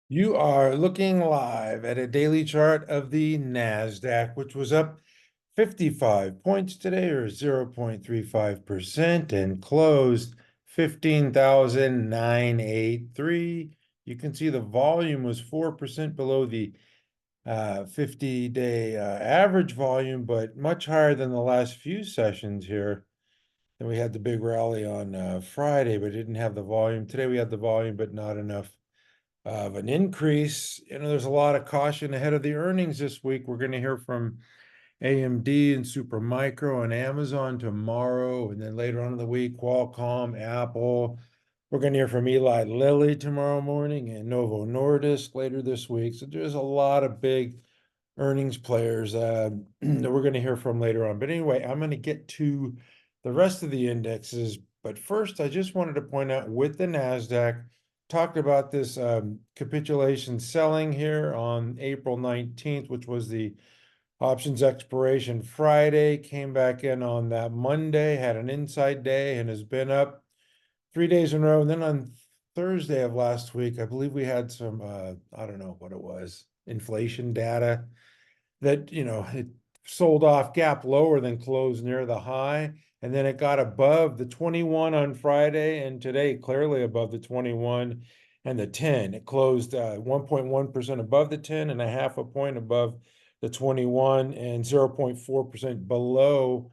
You are looking live at a daily chart of the Nasdaq, which was up 55 points today, or 0.35%, and closed 15,983. You can see the volume was 4% below the 50-day average volume, but much higher than the last few sessions here. Then we had the big rally on Friday, but didn't have the volume. Today we had the volume, but not enough of an increase. There's a lot of caution ahead of the earnings this week. We're going to hear from AMD and Supermicro and Amazon tomorrow, and then later on in the week, Qualcomm, Apple. We're going to hear from Eli Lilly tomorrow morning and Novo Nordisk later this week. So there's a lot of big earnings players that we're going to hear from later on. But anyway, I'm going to get to the rest of the indexes. But first, I just wanted to point out with the NASDAQ, talked about this capitulation selling here on April 19th, which was the options expiration Friday, came back in on that Monday, had an inside day, and has been up 3 days in a row. And then on Thursday of last week, I believe we had some, I don't know what it was, inflation data that, it sold off gap lower than closed near the high. And then it got above the 21 on Friday, and today clearly above the 21 and the 10. It closed 1.1% above the 10 and a half a point above the 21 and 0.4% below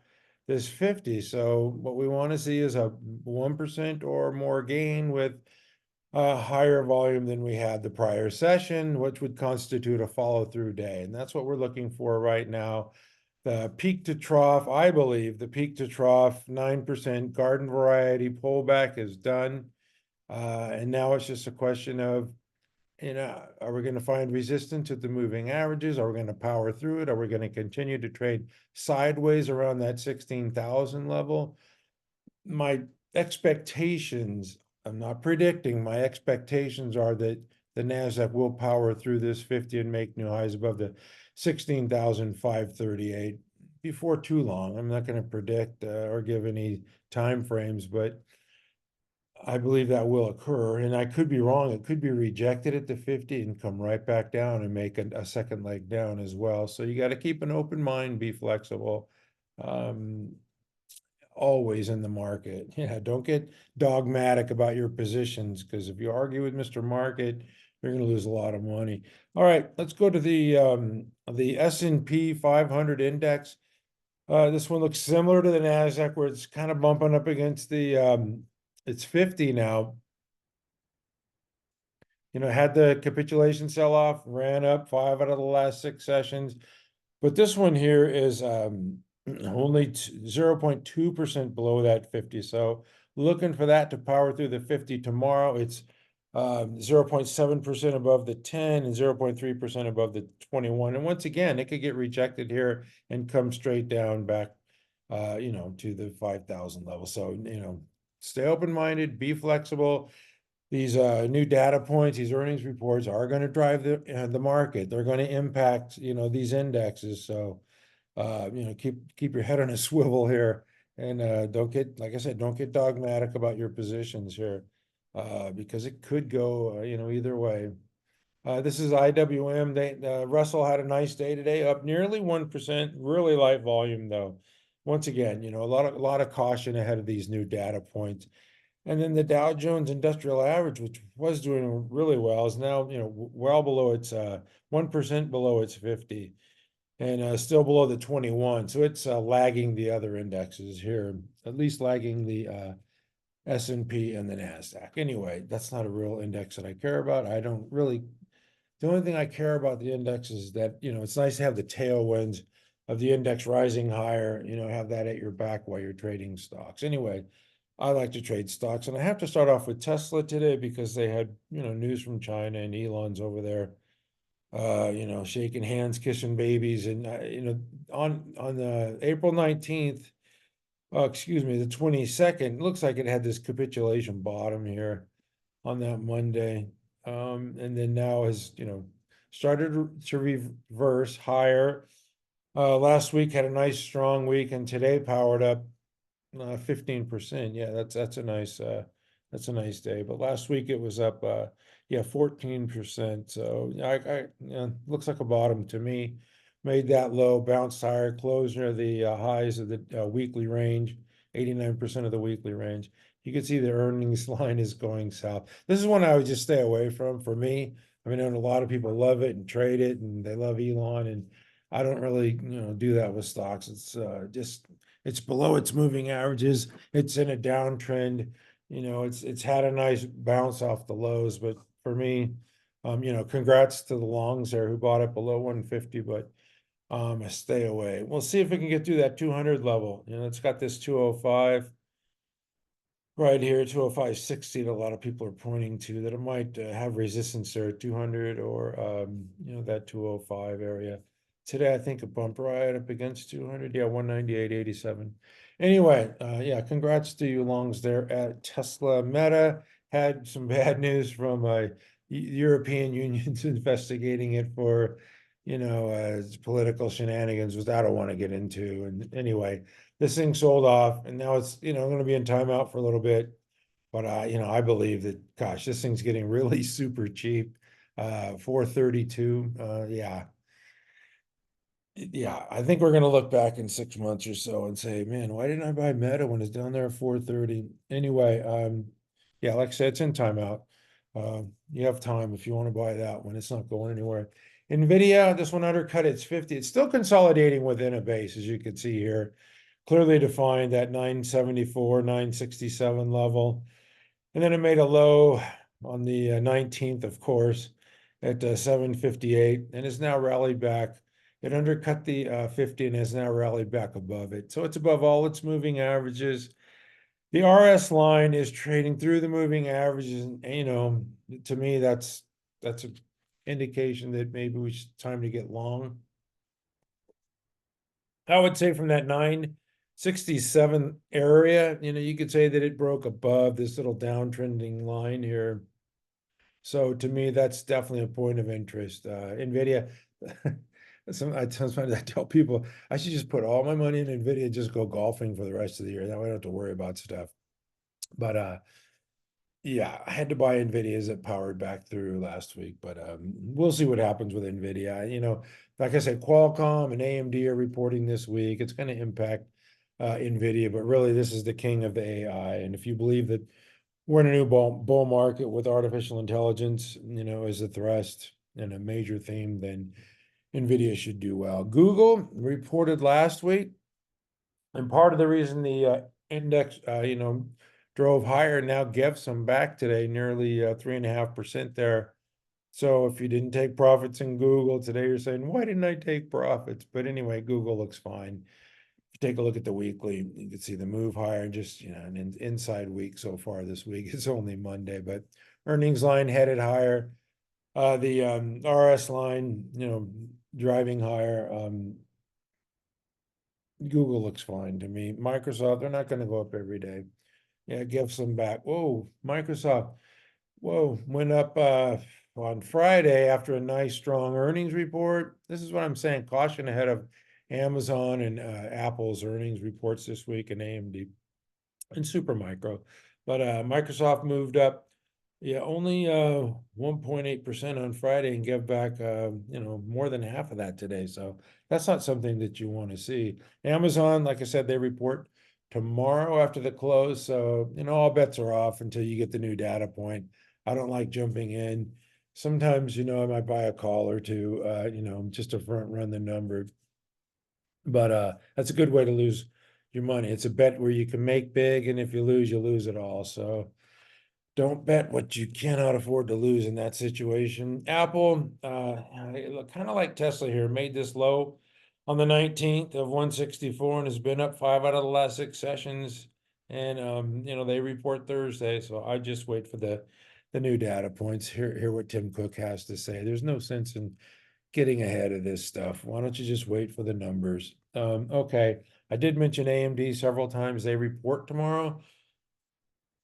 this 50. So what we want to see is a 1% or more gain with a higher volume than we had the prior session, which would constitute a follow-through day. And that's what we're looking for right now. The peak to trough, I believe, the peak to trough 9% garden variety pullback is done. And now it's just a question of, are we going to find resistance at the moving averages? Are we going to power through it? Are we going to continue to trade sideways around that 16,000 level? My expectations, I'm not predicting, my expectations are that the NASDAQ will power through this 50 and make new highs above the 16,538 before too long. I'm not going to predict or give any time frames, but I believe that will occur, and I could be wrong. It could be rejected at the 50 and come right back down and make a second leg down as well. So you got to keep an open mind, be flexible, always in the market. Yeah, don't get dogmatic about your positions, because if you argue with Mr. Market, you're going to lose a lot of money. All right, let's go to the S&P 500 index. This one looks similar to the NASDAQ, where it's kind of bumping up against the it's 50 now. Had the capitulation sell-off, ran up 5 out of the last 6 sessions. But this one here is only 0.2% below that 50. So looking for that to power through the 50 tomorrow. It's 0.7% above the 10 and 0.3% above the 21. And once again, it could get rejected here and come straight down back, to the 5,000 level. So, stay open-minded, be flexible. These new data points, these earnings reports are going to drive the market. They're going to impact, these indexes. So, keep your head on a swivel here, and don't get, like I said, don't get dogmatic about your positions here, because it could go, either way. This is IWM. Russell had a nice day today, up nearly 1%. Really light volume though. Once again, a lot of caution ahead of these new data points. And then the Dow Jones Industrial Average, which was doing really well, is now, well below its 1% below its 50, and still below the 21. So it's lagging the other indexes here, at least lagging the S&P and the NASDAQ. Anyway, that's not a real index that I care about. I don't really, the only thing I care about the index is that, it's nice to have the tailwinds of the index rising higher, have that at your back while you're trading stocks. Anyway, I like to trade stocks, and I have to start off with Tesla today because they had, news from China, and Elon's over there, shaking hands, kissing babies. And, on the April 19th, excuse me, the 22nd, looks like it had this capitulation bottom here on that Monday. And then now has, started to reverse higher. Last week had a nice strong week, and today powered up 15%. Yeah, that's a nice That's a nice day. But last week it was up, yeah, 14%. So looks like a bottom to me. Made that low, bounced higher, closed near the highs of the weekly range, 89% of the weekly range. You can see the earnings line is going south. This is one I would just stay away from for me. I mean, I know a lot of people love it and trade it, and they love Elon, and I don't really, do that with stocks. It's just it's below its moving averages. It's in a downtrend. It's had a nice bounce off the lows, but for me, congrats to the longs there who bought it below 150, but I stay away. We'll see if we can get through that 200 level. It's got this 205 right here, 205.60 that a lot of people are pointing to, that it might have resistance there at 200 or that 205 area. Today I think it bumped right up against 200. Yeah, 198.87. Anyway, yeah, congrats to you longs there at Tesla. Meta had some bad news from European unions investigating it for political shenanigans, which I don't want to get into. And anyway, this thing sold off, and now it's going to be in timeout for a little bit. But I believe that, gosh, this thing's getting really super cheap. 432. Yeah, I think we're going to look back in 6 months or so and say, man, why didn't I buy Meta when it's down there at 430? Anyway, yeah, like I said, it's in timeout. You have time if you want to buy that when it's not going anywhere. NVIDIA, this one undercut its 50. It's still consolidating within a base, as you can see here. Clearly defined that 974, 967 level. And then it made a low on the 19th, of course, at 758, and has now rallied back. It undercut the 50 and has now rallied back above it. So it's above all its moving averages. The RS line is trading through the moving averages. And, to me, that's an indication that maybe it's time to get long. I would say from that 967 area, you could say that it broke above this little downtrending line here. So to me, that's definitely a point of interest. NVIDIA, sometimes I tell people I should just put all my money in NVIDIA and just go golfing for the rest of the year. That way I don't have to worry about stuff. But yeah, I had to buy NVIDIA as it powered back through last week, but we'll see what happens with NVIDIA. Like I said, Qualcomm and AMD are reporting this week. It's going to impact NVIDIA, but really this is the king of the AI. And if you believe that we're in a new bull market with artificial intelligence, as a thrust and a major theme, then NVIDIA should do well. Google reported last week, and part of the reason the index, drove higher, now gave some back today, nearly 3.5% there. So if you didn't take profits in Google today, you're saying, why didn't I take profits? But anyway, Google looks fine. If you take a look at the weekly, you can see the move higher, and just, an inside week so far this week. It's only Monday, but earnings line headed higher. The RS line, driving higher. Google looks fine to me. Microsoft, they're not going to go up every day. Yeah, give some back. Whoa, Microsoft, went up on Friday after a nice strong earnings report. This is what I'm saying. Caution ahead of Amazon and Apple's earnings reports this week, and AMD and Supermicro. But Microsoft moved up, yeah, only 1.8% on Friday, and give back more than half of that today. So that's not something that you want to see. Amazon, like I said, they report tomorrow after the close. So, all bets are off until you get the new data point. I don't like jumping in. Sometimes, I might buy a call or two, just to front run the number. But that's a good way to lose your money. It's a bet where you can make big, and if you lose it all. So don't bet what you cannot afford to lose in that situation. Apple, kind of like Tesla here, made this low on the 19th of 164 and has been up 5 out of the last 6 sessions. And they report Thursday, so I just wait for the new data points. Hear what Tim Cook has to say. There's no sense in getting ahead of this stuff. Why don't you just wait for the numbers? Okay, I did mention AMD several times. They report tomorrow.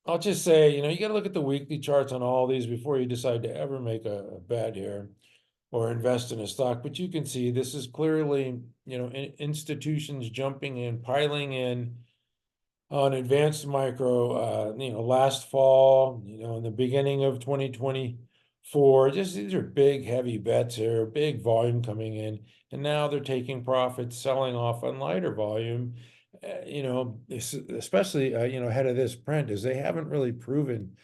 I'll just say, you got to look at the weekly charts on all these before you decide to ever make a bet here or invest in a stock. But you can see this is clearly, institutions jumping in, piling in. on Advanced Micro, last fall, in the beginning of 2024. Just these are big, heavy bets here, big volume coming in, and now they're taking profits, selling off on lighter volume. Especially ahead of this print, is they haven't really proven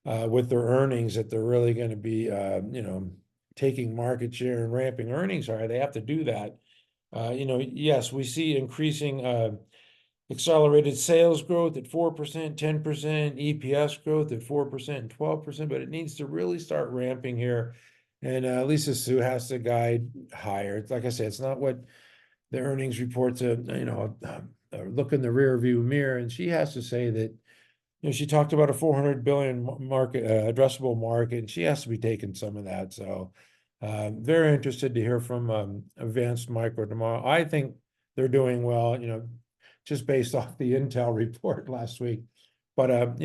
with their earnings that they're really going to be taking market share and ramping earnings higher. They have to do that. Yes, we see increasing accelerated sales growth at 4%, 10%, EPS growth at 4% and 12%, but it needs to really start ramping here. And Lisa Su has to guide higher. Like I said, it's not what the earnings reports, look in the rear view mirror. And she has to say that, she talked about a 400 billion market, addressable market, and she has to be taking some of that. So very interested to hear from Advanced Micro tomorrow. I think they're doing well, just based off the Intel report last week. But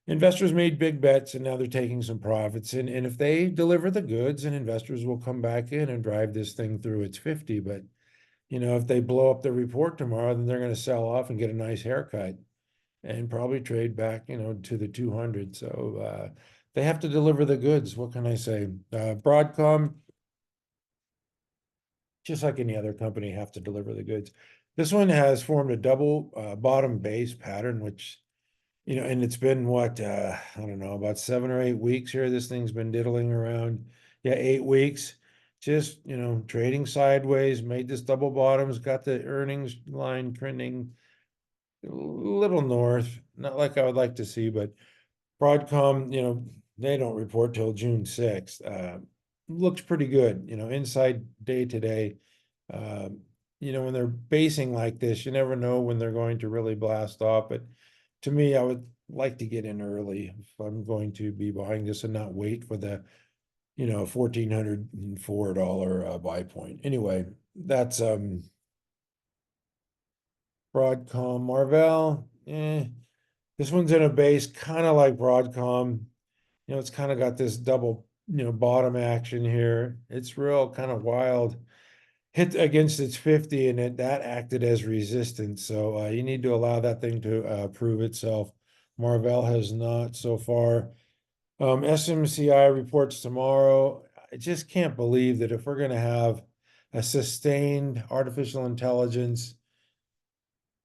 investors made big bets and now they're taking some profits. And if they deliver the goods, and investors will come back in and drive this thing through its 50. But if they blow up the report tomorrow, then they're going to sell off and get a nice haircut and probably trade back, to the 200. So they have to deliver the goods. What can I say? Broadcom, just like any other company, have to deliver the goods. This one has formed a double bottom base pattern, which, and it's been what, I don't know, about 7 or 8 weeks here. This thing's been diddling around. Yeah, 8 weeks. Just, trading sideways, made this double bottoms, got the earnings line trending a little north, not like I would like to see, but Broadcom, they don't report till June 6th. Looks pretty good, inside day to day. When they're basing like this, you never know when they're going to really blast off. But to me, I would like to get in early if I'm going to be buying this and not wait for the, $1,404 buy point. Anyway, that's Broadcom. MRVL, this one's in a base kind of like Broadcom. It's kind of got this double, bottom action here. It's real kind of wild. Hit against its 50, and that acted as resistance. So you need to allow that thing to prove itself. MRVL has not so far. SMCI reports tomorrow. I just can't believe that if we're going to have a sustained artificial intelligence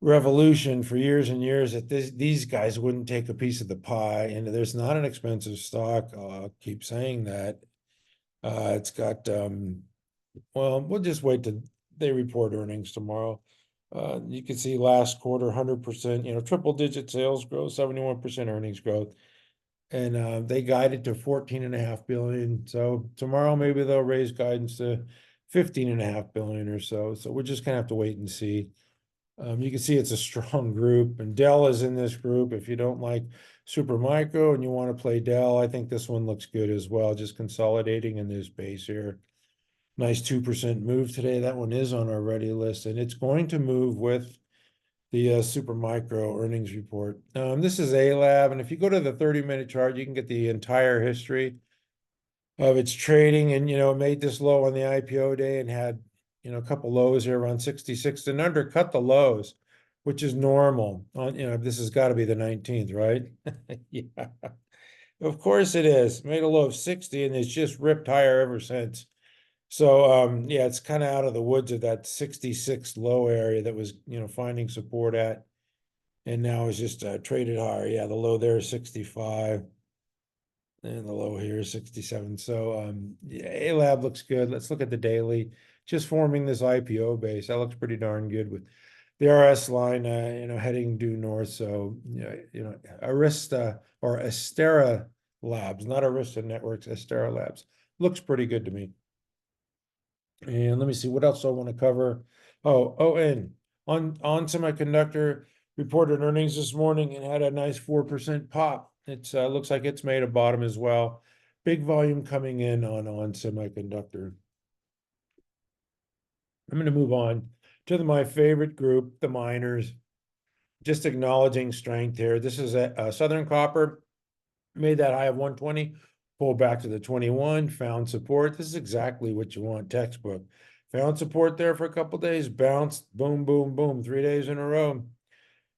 revolution for years and years, that these guys wouldn't take a piece of the pie. And there's not an expensive stock. I'll keep saying that. It's got, well, we'll just wait till they report earnings tomorrow. You can see last quarter, 100%, triple digit sales growth, 71% earnings growth. And they guided to 14.5 billion. So tomorrow, maybe they'll raise guidance to 15.5 billion or so. So we're just gonna have to wait and see. You can see it's a strong group, and Dell is in this group. If you don't like super micro and you want to play Dell, I think this one looks good as well, just consolidating in this base here. Nice 2% move today. That one is on our ready list, and it's going to move with the super micro earnings report. This is ALAB, and if you go to the 30-minute chart, you can get the entire history of its trading. And it made this low on the IPO day and had a couple lows here around 66 and undercut the lows, which is normal. This has got to be the 19th, right? Yeah, of course it is. Made a low of 60 and it's just ripped higher ever since. So yeah, it's kind of out of the woods of that 66 low area that was finding support at, and now it's just traded higher. Yeah, the low there is 65. And the low here is 67. So yeah, ALAB looks good. Let's look at the daily. Just forming this IPO base. That looks pretty darn good with the RS line, heading due north. So Arista or Astera Labs, not Arista Networks, Astera Labs. Looks pretty good to me. And let me see what else I want to cover. And on Semiconductor reported earnings this morning and had a nice 4% pop. It looks like it's made a bottom as well. Big volume coming in on Semiconductor. I'm going to move on to my favorite group, the miners. Just acknowledging strength here. This is a Southern Copper, made that high of 120, pulled back to the 21, found support. This is exactly what you want, textbook. Found support there for a couple days, bounced, boom, boom, boom, 3 days in a row.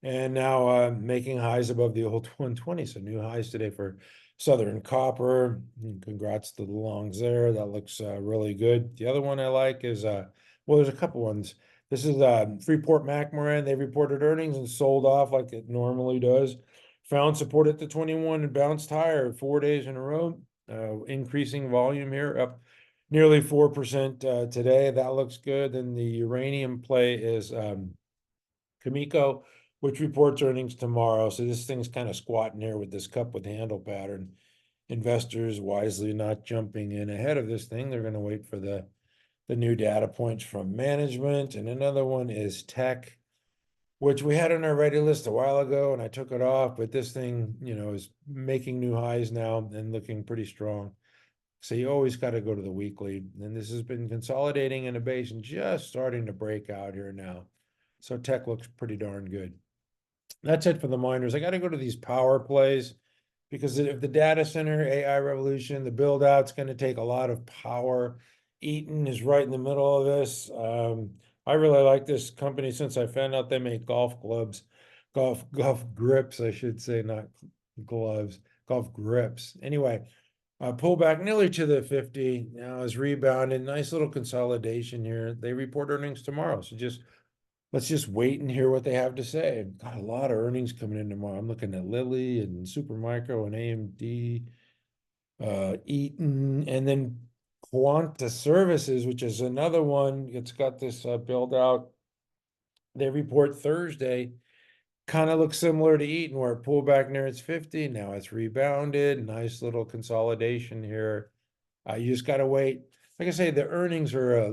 And now making highs above the old 120. So new highs today for Southern Copper. Congrats to the longs there. That looks really good. The other one I like is, well, there's a couple ones. This is Freeport McMoran. They reported earnings and sold off like it normally does. Found support at the 21 and bounced higher 4 days in a row. Increasing volume here, up nearly 4% today. That looks good. Then the uranium play is Cameco, which reports earnings tomorrow. So this thing's kind of squatting here with this cup with handle pattern. Investors wisely not jumping in ahead of this thing. They're going to wait for the new data points from management. And another one is tech, which we had on our ready list a while ago, and I took it off. But this thing, is making new highs now and looking pretty strong. So you always got to go to the weekly. And this has been consolidating in a base and just starting to break out here now. So tech looks pretty darn good. That's it for the miners. I got to go to these power plays because if the data center AI revolution, the build out's going to take a lot of power. Eaton is right in the middle of this. I really like this company since I found out they make golf clubs, golf grips, I should say, not gloves, golf grips. Anyway, pull back nearly to the 50. Now is rebounded. Nice little consolidation here. They report earnings tomorrow, so let's just wait and hear what they have to say. Got a lot of earnings coming in tomorrow. I'm looking at Lilly and Supermicro and AMD, Eaton, and then Quanta Services, which is another one. It's got this build out. They report Thursday. Kind of looks similar to Eaton, where it pulled back near its 50. Now it's rebounded. Nice little consolidation here. You just got to wait. Like I say, the earnings are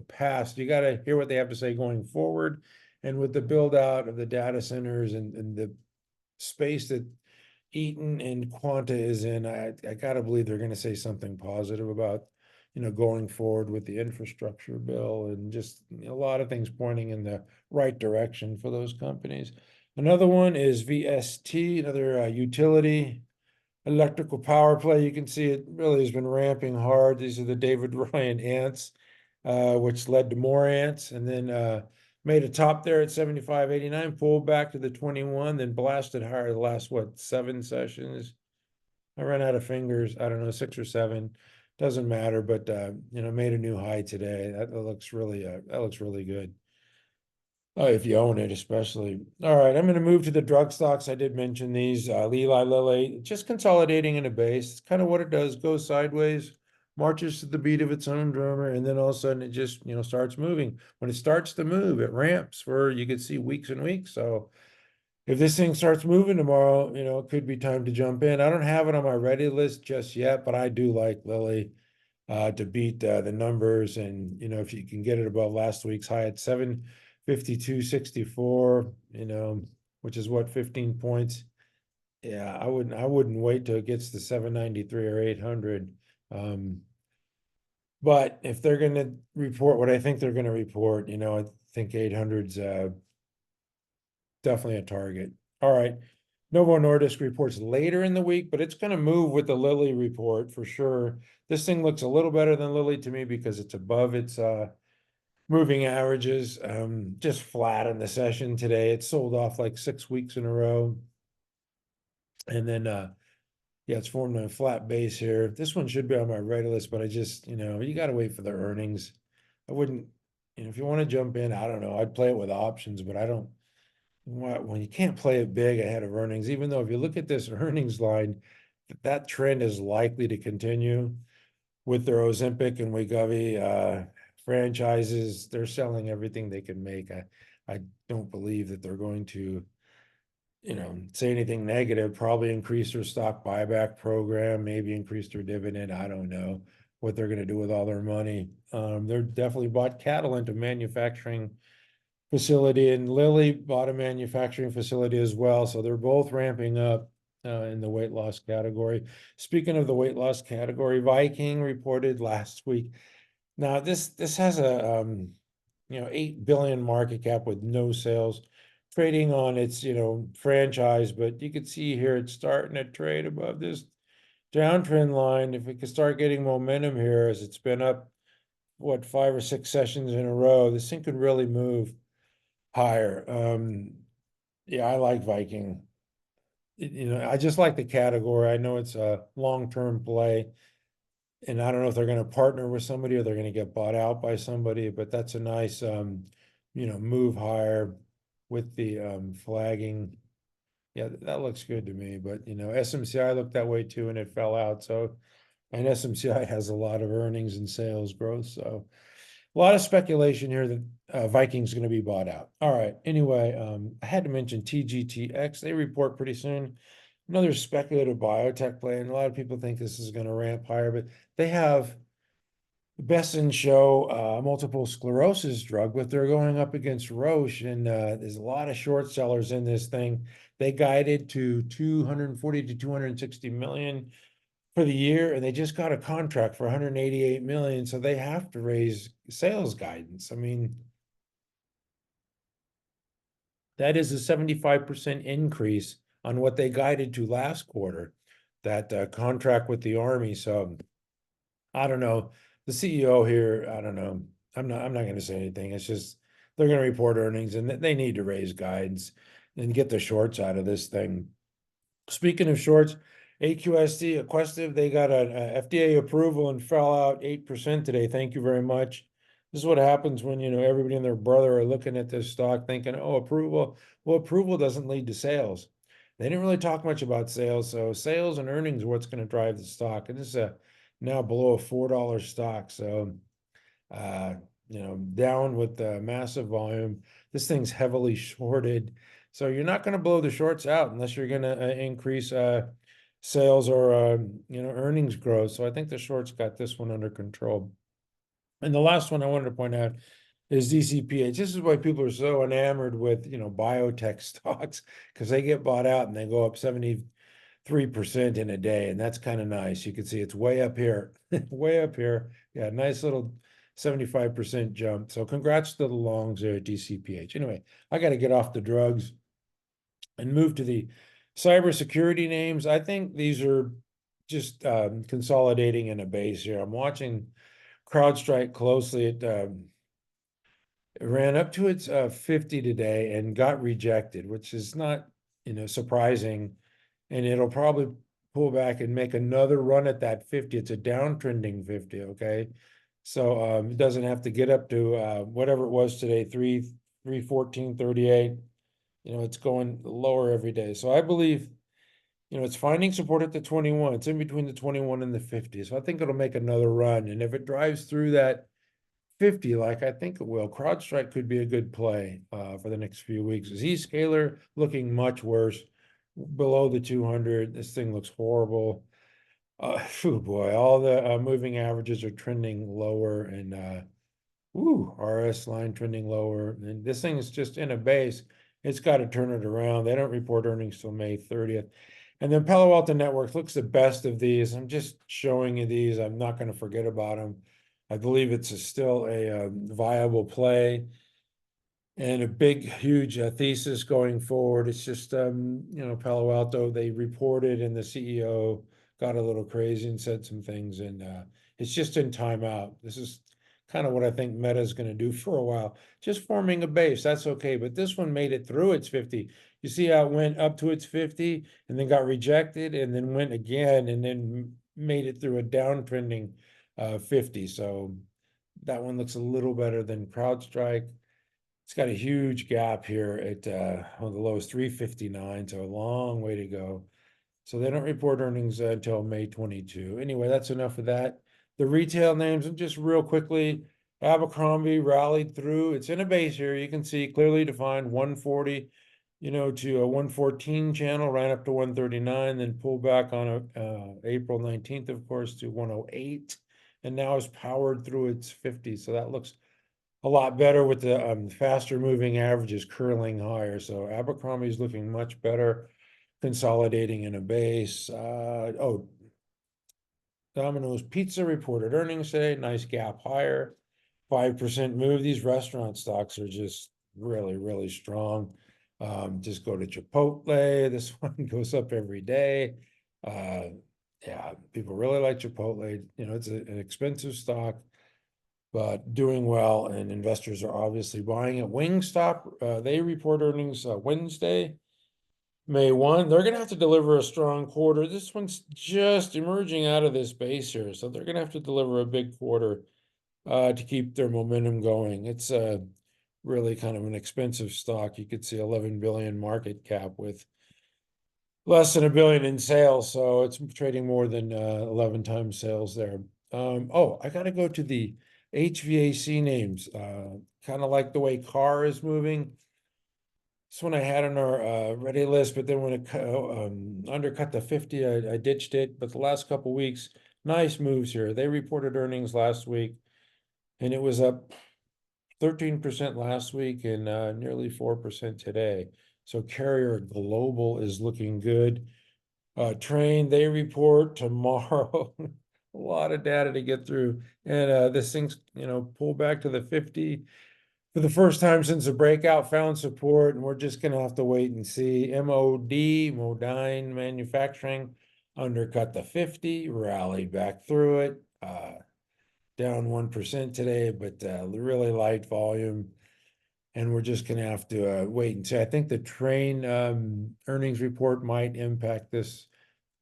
past. You got to hear what they have to say going forward. And with the build out of the data centers and the space that Eaton and Quanta is in, I got to believe they're going to say something positive about, going forward with the infrastructure bill and just a lot of things pointing in the right direction for those companies. Another one is VST, another utility electrical power play. You can see it really has been ramping hard. These are the David Ryan ants, which led to more ants, and then made a top there at 75.89, pulled back to the 21, then blasted higher the last, 7 sessions. I ran out of fingers. I don't know, 6 or 7. Doesn't matter, but made a new high today. That looks really good. If you own it, especially. All right, I'm going to move to the drug stocks. I did mention these. Eli Lilly, just consolidating in a base. It's kind of what it does. Goes sideways, marches to the beat of its own drummer, and then all of a sudden it just starts moving. When it starts to move, it ramps for you could see weeks and weeks. So if this thing starts moving tomorrow, it could be time to jump in. I don't have it on my ready list just yet, but I do like Lilly to beat the numbers. And, if you can get it above last week's high at 752.64, which is 15 points. Yeah, I wouldn't wait till it gets to 793 or 800. But if they're going to report what I think they're going to report, I think 800's definitely a target. All right. Novo Nordisk reports later in the week, but it's going to move with the Lilly report for sure. This thing looks a little better than Lilly to me because it's above its moving averages. Just flat in the session today. It sold off like 6 weeks in a row. And then, yeah, it's formed a flat base here. This one should be on my ready list, but I just, you got to wait for the earnings. I wouldn't, if you want to jump in, I don't know. I'd play it with options, but I don't. When you can't play it big ahead of earnings, even though if you look at this earnings line, that trend is likely to continue with their Ozempic and Wegovy franchises. They're selling everything they can make. I don't believe that they're going to, say anything negative. Probably increase their stock buyback program, maybe increase their dividend. I don't know what they're going to do with all their money. They're definitely bought Catalent, a manufacturing facility, and Lilly bought a manufacturing facility as well. So they're both ramping up in the weight loss category. Speaking of the weight loss category, Viking reported last week. Now this has a 8 billion market cap with no sales, trading on its franchise, but you can see here it's starting to trade above this downtrend line. If it could start getting momentum here, as it's been up 5 or 6 sessions in a row, this thing could really move higher. Yeah, I like Viking. I just like the category. I know it's a long-term play. And I don't know if they're gonna partner with somebody or they're gonna get bought out by somebody, but that's a nice move higher with the flagging. Yeah, that looks good to me, but SMCI looked that way too and it fell out. So, and SMCI has a lot of earnings and sales growth, so a lot of speculation here that Viking's gonna be bought out. All right, anyway, I had to mention TGTX. They report pretty soon. Another speculative biotech play, and a lot of people think this is gonna ramp higher, but they have the best in show multiple sclerosis drug, but they're going up against Roche, and there's a lot of short sellers in this thing. They guided to 240 to 260 million for the year, and they just got a contract for 188 million, so they have to raise sales guidance. I mean, that is a 75% increase on what they guided to last quarter, that contract with the Army. So I don't know. The CEO here, I don't know. I'm not going to say anything. It's just they're going to report earnings and they need to raise guidance and get the shorts out of this thing. Speaking of shorts, AQST, Aquestive, they got an FDA approval and fell out 8% today. Thank you very much. This is what happens when, everybody and their brother are looking at this stock thinking, oh, approval. Well, approval doesn't lead to sales. They didn't really talk much about sales. So sales and earnings are what's going to drive the stock. And this is now below a $4 stock. So, uh, down with the massive volume. This thing's heavily shorted. So you're not going to blow the shorts out unless you're going to increase sales or earnings growth. So I think the shorts got this one under control. And the last one I wanted to point out is DCPH. This is why people are so enamored with biotech stocks, because they get bought out and they go up 73% in a day, and that's kind of nice. You can see it's way up here, way up here. Yeah, nice little 75% jump. So congrats to the longs there at DCPH. Anyway, I got to get off the drugs and move to the cybersecurity names. I think these are just consolidating in a base here. I'm watching CrowdStrike closely. It ran up to its 50 today and got rejected, which is not surprising. And it'll probably pull back and make another run at that 50. It's a downtrending 50, okay? So it doesn't have to get up to whatever it was today, 314.38. It's going lower every day. So I believe, it's finding support at the 21. It's in between the 21 and the 50. So I think it'll make another run. And if it drives through that 50, like I think it will, CrowdStrike could be a good play for the next few weeks. Zscaler looking much worse, below the 200. This thing looks horrible. Oh boy, all the moving averages are trending lower, and RS line trending lower. And this thing is just in a base. It's got to turn it around. They don't report earnings till May 30th. And then Palo Alto Networks looks the best of these. I'm just showing you these. I'm not going to forget about them. I believe it's still a viable play and a big, huge thesis going forward. It's just, Palo Alto, they reported and the CEO got a little crazy and said some things, and it's just in timeout. This is kind of what I think Meta is going to do for a while, just forming a base. That's okay. But this one made it through its 50. You see how it went up to its 50 and then got rejected and then went again and then made it through a downtrending 50. So that one looks a little better than CrowdStrike. It's got a huge gap here at one of the lowest 359, so a long way to go. So they don't report earnings until May 22. Anyway, that's enough of that. The retail names, and just real quickly, Abercrombie rallied through. It's in a base here. You can see clearly defined 140, to a 114 channel, ran up to 139, then pulled back on April 19th, of course, to 108, and now is powered through its 50. So that looks a lot better with the faster moving averages curling higher. So Abercrombie is looking much better, consolidating in a base. Domino's Pizza reported earnings today, nice gap higher, 5% move. These restaurant stocks are just really, really strong. Just go to Chipotle. This one goes up every day. Yeah, people really like Chipotle. It's an expensive stock. but doing well, and investors are obviously buying it. Wingstop, they report earnings Wednesday, May 1. They're going to have to deliver a strong quarter. This one's just emerging out of this base here, so they're going to have to deliver a big quarter to keep their momentum going. It's really kind of an expensive stock. You could see 11 billion market cap with less than $1 billion in sales, so it's trading more than 11 times sales there. Oh, I got to go to the HVAC names. Kind of like the way car is moving. This one I had on our ready list, but then when it undercut the 50, I ditched it. But the last couple weeks, nice moves here. They reported earnings last week, and it was up 13% last week and nearly 4% today. So Carrier Global is looking good. Train, they report tomorrow. A lot of data to get through. And this thing's, pulled back to the 50 for the first time since the breakout, found support, and we're just going to have to wait and see. Modine Manufacturing, undercut the 50, rallied back through it. Down 1% today, but really light volume. And we're just going to have to wait and see. I think the Train earnings report might impact this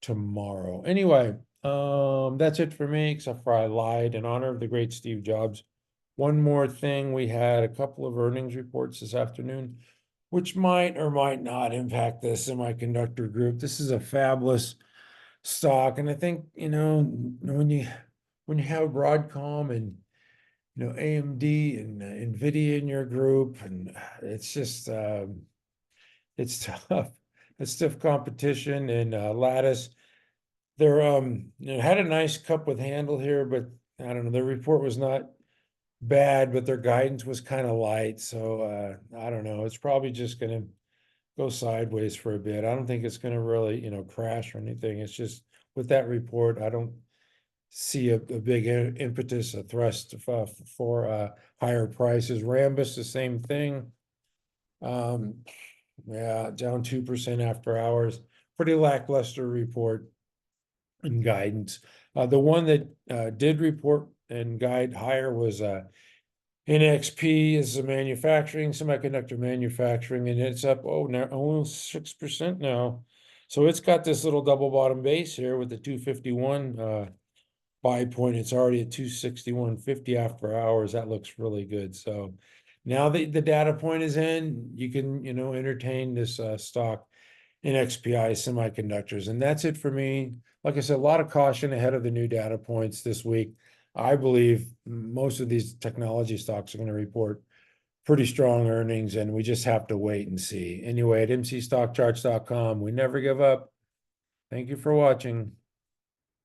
tomorrow. Anyway, that's it for me, except for I lied in honor of the great Steve Jobs. One more thing, we had a couple of earnings reports this afternoon, which might or might not impact the semiconductor group. This is a fabulous stock, and I think, when you have Broadcom and AMD and NVIDIA in your group, and it's just it's tough. It's tough competition. And Lattice, they're had a nice cup with handle here, but I don't know, their report was not bad, but their guidance was kind of light. So I don't know. It's probably just gonna go sideways for a bit. I don't think it's gonna really, crash or anything. It's just with that report, I don't see a big impetus, a thrust for higher prices. Rambus, the same thing. Yeah, down 2% after hours. Pretty lackluster report and guidance. The one that did report and guide higher was NXP, is a semiconductor manufacturing, and it's up now almost 6% now. So it's got this little double bottom base here with the 251 buy point. It's already at 261.50 after hours. That looks really good. So now the data point is in, you can entertain this stock NXPI Semiconductors. And that's it for me. Like I said, a lot of caution ahead of the new data points this week. I believe most of these technology stocks are going to report pretty strong earnings, and we just have to wait and see. Anyway, at mcstockcharts.com, we never give up. Thank you for watching.